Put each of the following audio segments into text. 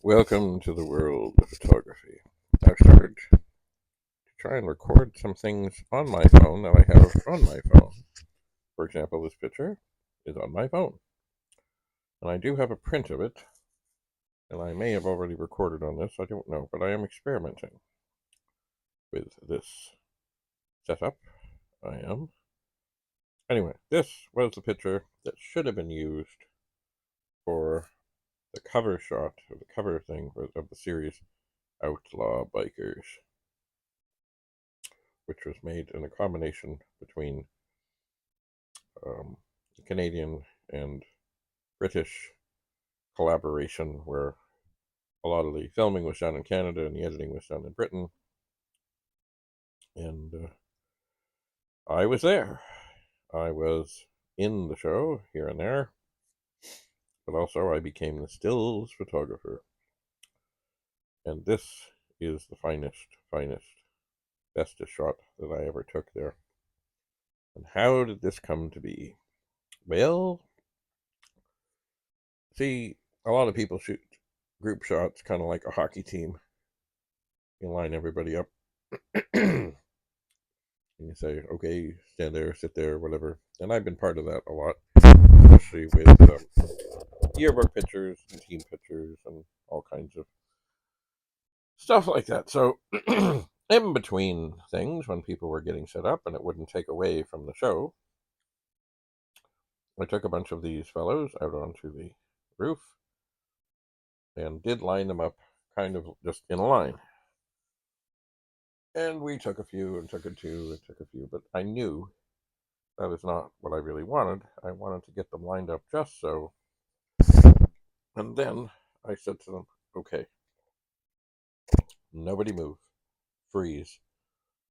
Welcome to the world of photography. I've started to try and record some things on my phone that I have on my phone. For example, this picture is on my phone. And I do have a print of it, and I may have already recorded on this, I don't know, but I am experimenting with this setup. I am. Anyway, this was the picture that should have been used for the cover shot, or the cover thing of the series Outlaw Bikers, which was made in a combination between Canadian and British collaboration, where a lot of the filming was done in Canada and the editing was done in Britain. And I was there. I was in the show here and there, but also I became the stills photographer. And this is the finest, bestest shot that I ever took there. And how did this come to be? Well, see, a lot of people shoot group shots kind of like a hockey team. You line everybody up and you say, okay, stand there, sit there, whatever. And I've been part of that a lot, especially with yearbook pictures and team pictures and all kinds of stuff like that. So, in between things, when people were getting set up and it wouldn't take away from the show, I took a bunch of these fellows out onto the roof and did line them up kind of just in a line. And we took a few and took a two and took a few, but I knew that is not what I really wanted. I wanted to get them lined up just so. And then I said to them, okay, nobody move, freeze.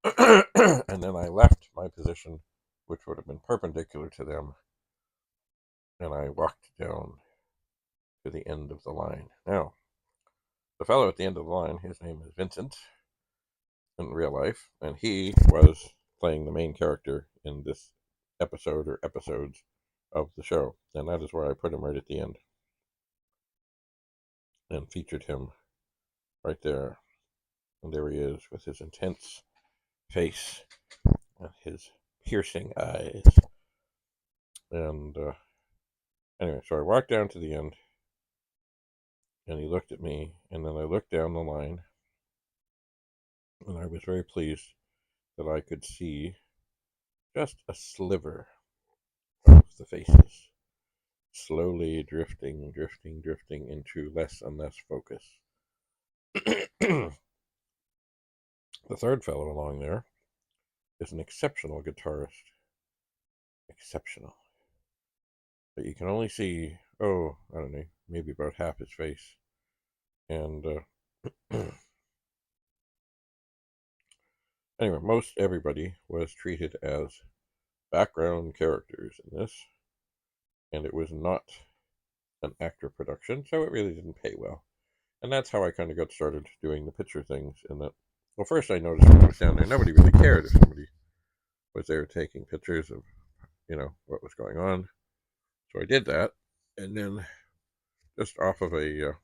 And then I left my position, which would have been perpendicular to them, and I walked down to the end of the line. Now, the fellow at the end of the line, his name is Vincent in real life, and he was playing the main character in this episode or episodes of the show. And that is where I put him right at the end and featured him right there. And there he is with his intense face and his piercing eyes. And anyway, so I walked down to the end, and he looked at me, and then I looked down the line, and I was very pleased that I could see just a sliver of the faces slowly drifting into less and less focus. The third fellow along there is an exceptional guitarist. Exceptional. But you can only see, I don't know, maybe about half his face. And anyway, most everybody was treated as background characters in this, and it was not an actor production, so it really didn't pay well. And that's how I kind of got started doing the picture things. In that, well, first I noticed when I was down there, nobody really cared if somebody was there taking pictures of, what was going on. So I did that, and then just off of a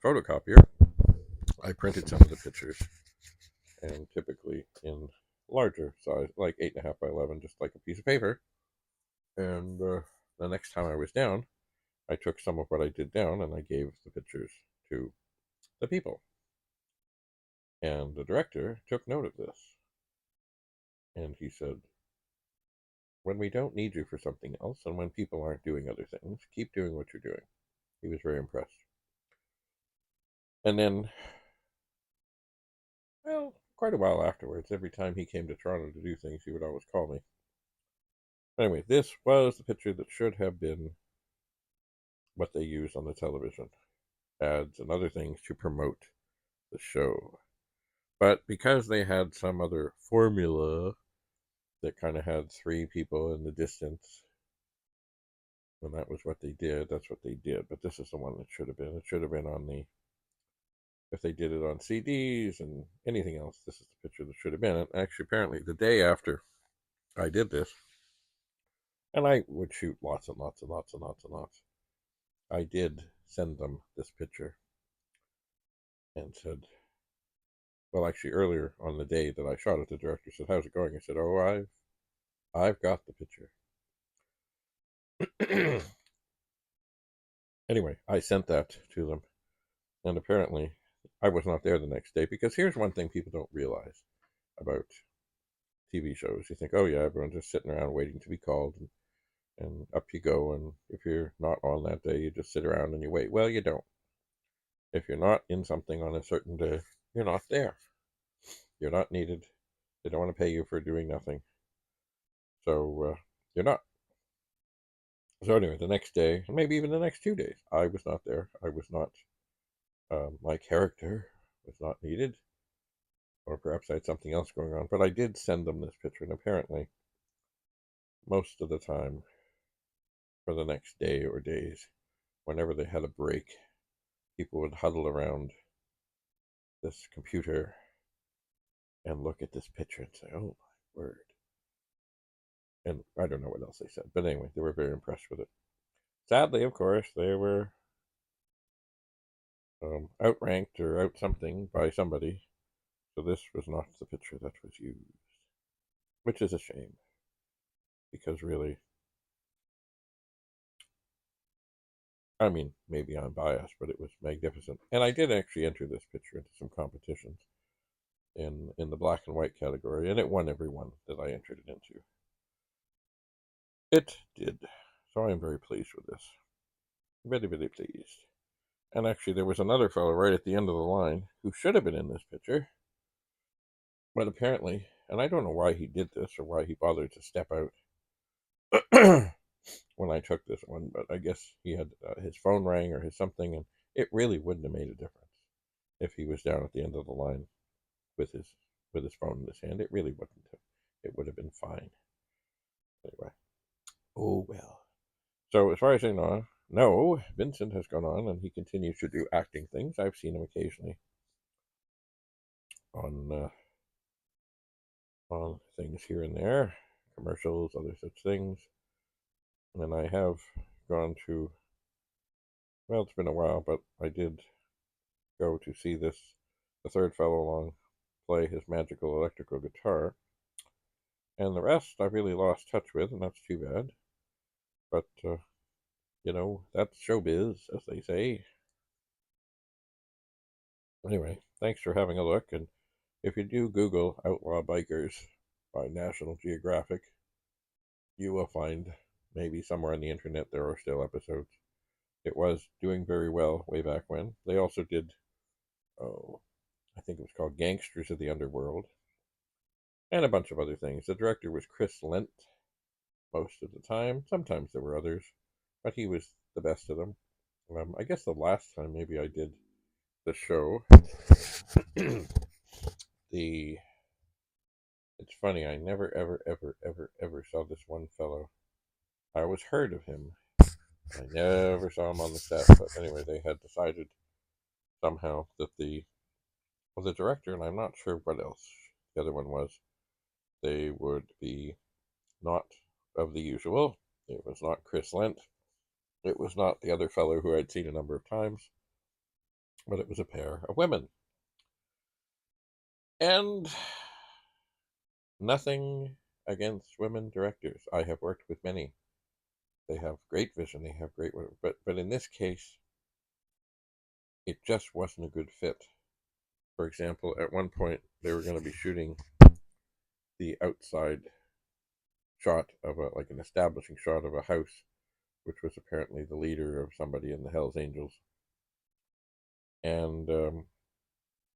photocopier, I printed some of the pictures, and typically in larger size, like 8.5 by 11, just like a piece of paper. And the next time I was down, I took some of what I did down and I gave the pictures to the people. And the director took note of this. And he said, when we don't need you for something else and when people aren't doing other things, keep doing what you're doing. He was very impressed. And then, well, quite a while afterwards, every time he came to Toronto to do things, he would always call me. Anyway, this was the picture that should have been what they used on the television ads and other things to promote the show. But because they had some other formula that kind of had three people in the distance, and that was what they did, that's what they did. But this is the one that should have been. It should have been on the, if they did it on CDs and anything else, this is the picture that should have been. And actually, apparently, the day after I did this, and I would shoot lots and lots and lots and lots and lots, I did send them this picture and said, well, actually, earlier on the day that I shot it, the director said, "How's it going?" I said, "Oh, I've got the picture." Anyway, I sent that to them, and apparently, I was not there the next day because here's one thing people don't realize about TV shows. You think, oh yeah, everyone's just sitting around waiting to be called, and up you go. And if you're not on that day, you just sit around and you wait. Well, you don't. If you're not in something on a certain day, you're not there. You're not needed. They don't want to pay you for doing nothing. So you're not. So anyway, the next day, and maybe even the next 2 days, I was not there. I was not. My character was not needed, or perhaps I had something else going on. But I did send them this picture, and apparently, most of the time, for the next day or days, whenever they had a break, people would huddle around this computer and look at this picture and say, "Oh my word!" And I don't know what else they said, but anyway, they were very impressed with it. Sadly, of course, they were outranked or out something by somebody, so this was not the picture that was used, which is a shame because really, I mean, maybe I'm biased, but it was magnificent, and I did actually enter this picture into some competitions in the black and white category, and it won every one that I entered it into. It did, so I am very pleased with this. Very, very pleased. And actually, there was another fellow right at the end of the line who should have been in this picture, but apparently, and I don't know why he did this or why he bothered to step out when I took this one, but I guess he had his phone rang or his something, and it really wouldn't have made a difference if he was down at the end of the line with his phone in his hand. It really wouldn't have. It would have been fine. Anyway, oh well. So as far as I know, no, Vincent has gone on and he continues to do acting things. I've seen him occasionally on on things here and there, commercials, other such things. And I have gone to, well, it's been a while, but I did go to see the third fellow along, play his magical electrical guitar. And the rest I've really lost touch with, and that's too bad. But, that's showbiz, as they say. Anyway, thanks for having a look. And if you do Google Outlaw Bikers by National Geographic, you will find maybe somewhere on the internet there are still episodes. It was doing very well way back when. They also did, oh, I think it was called Gangsters of the Underworld, and a bunch of other things. The director was Chris Lent most of the time. Sometimes there were others, but he was the best of them. I guess the last time maybe I did the show, the it's funny, I never ever ever ever ever saw this one fellow. I always heard of him. I never saw him on the set, but anyway, they had decided somehow that the director, and I'm not sure what else the other one was, they would be not of the usual. It was not Chris Lent. It was not the other fellow who I'd seen a number of times, but it was a pair of women. And nothing against women directors. I have worked with many. They have great vision. They have great, but in this case, it just wasn't a good fit. For example, at one point they were going to be shooting the outside shot of like an establishing shot of a house, which was apparently the leader of somebody in the Hells Angels, and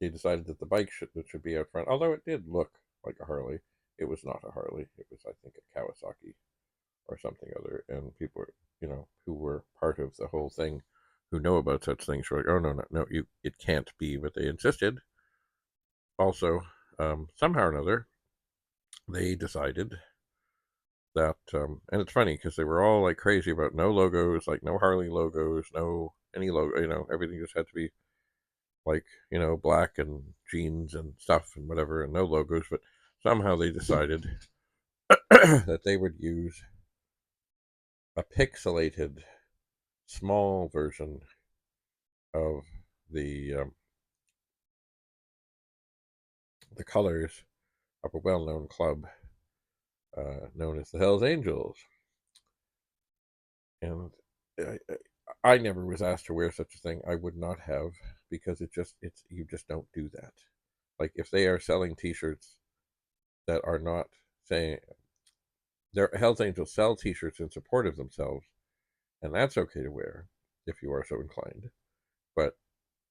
they decided that the bike should be out front. Although it did look like a Harley, it was not a Harley. It was, I think, a Kawasaki or something other. And people, who were part of the whole thing, who know about such things, were like, "Oh no, no, no, it can't be." But they insisted. Also, somehow or another, they decided that, and it's funny because they were all like crazy about no logos, like no Harley logos, no any logo, everything just had to be like, black and jeans and stuff and whatever, and no logos. But somehow they decided that they would use a pixelated small version of the um, the colors of a well-known club known as the Hells Angels, and I, I never was asked to wear such a thing. I would not have, because it's you just don't do that. Like if they are selling T-shirts that are not saying their Hells Angels sell T-shirts in support of themselves, and that's okay to wear if you are so inclined. But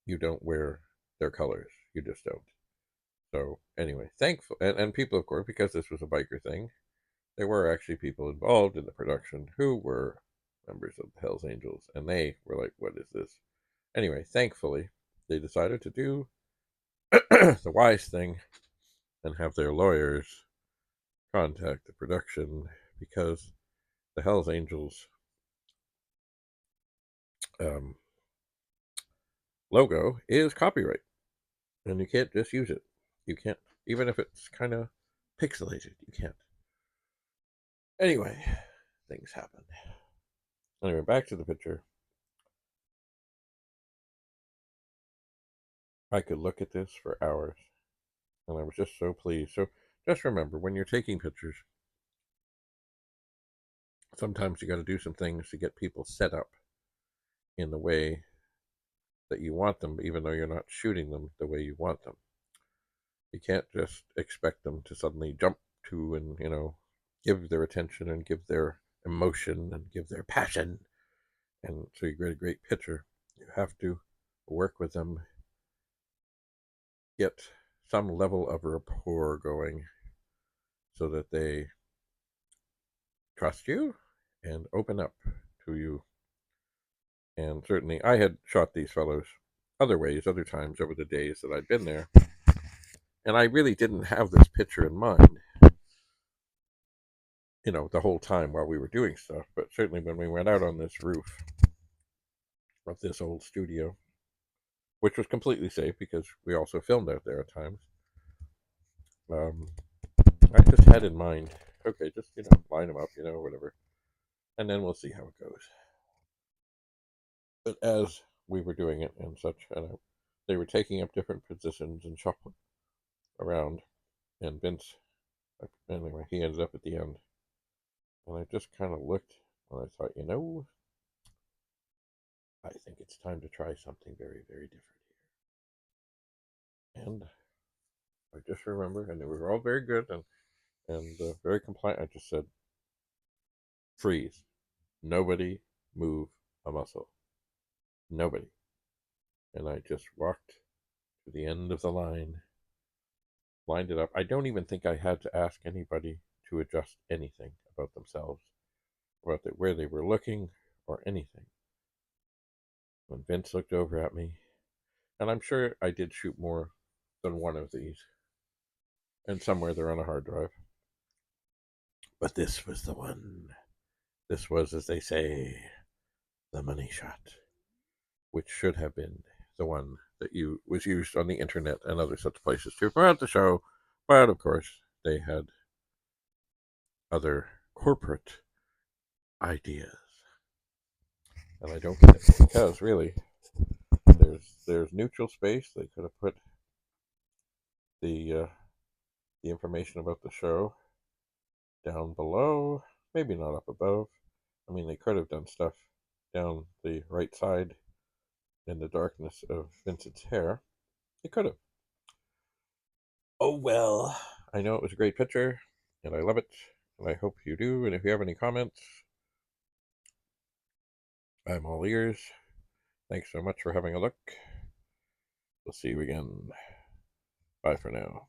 you don't wear their colors. You just don't. So anyway, thankful and people, of course, because this was a biker thing, there were actually people involved in the production who were members of the Hells Angels, and they were like, "What is this?" Anyway, thankfully, they decided to do the wise thing and have their lawyers contact the production, because the Hells Angels um, logo is copyright, and you can't just use it. You can't, even if it's kind of pixelated. You can't. Anyway, things happen. Anyway, back to the picture. I could look at this for hours, and I was just so pleased. So just remember, when you're taking pictures, sometimes you got to do some things to get people set up in the way that you want them, even though you're not shooting them the way you want them. You can't just expect them to suddenly jump to and, give their attention and give their emotion and give their passion. And so you get a great picture. You have to work with them, get some level of rapport going so that they trust you and open up to you. And certainly I had shot these fellows other ways, other times over the days that I'd been there. And I really didn't have this picture in mind, the whole time while we were doing stuff. But certainly when we went out on this roof of this old studio, which was completely safe because we also filmed out there at times, um, I just had in mind, okay, just, line them up, whatever. And then we'll see how it goes. But as we were doing it and such, and they were taking up different positions and shuffling around, and Vince, anyway, he ended up at the end. And I just kind of looked and I thought, I think it's time to try something very, very different here. And I just remember, and they were all very good and very compliant. I just said, freeze. Nobody move a muscle. Nobody. And I just walked to the end of the line, lined it up. I don't even think I had to ask anybody to adjust anything about themselves, about where they were looking, or anything. When Vince looked over at me, and I'm sure I did shoot more than one of these, and somewhere they're on a hard drive. But this was the one. This was, as they say, the money shot, which should have been the one that was used on the internet and other such places to promote the show. But of course, they had other corporate ideas, and I don't get it, because really, there's neutral space. They could have put the the information about the show down below, maybe not up above. I mean, they could have done stuff down the right side in the darkness of Vincent's hair. They could have. Oh well. I know it was a great picture, and I love it, and I hope you do. And if you have any comments, I'm all ears. Thanks so much for having a look. We'll see you again. Bye for now.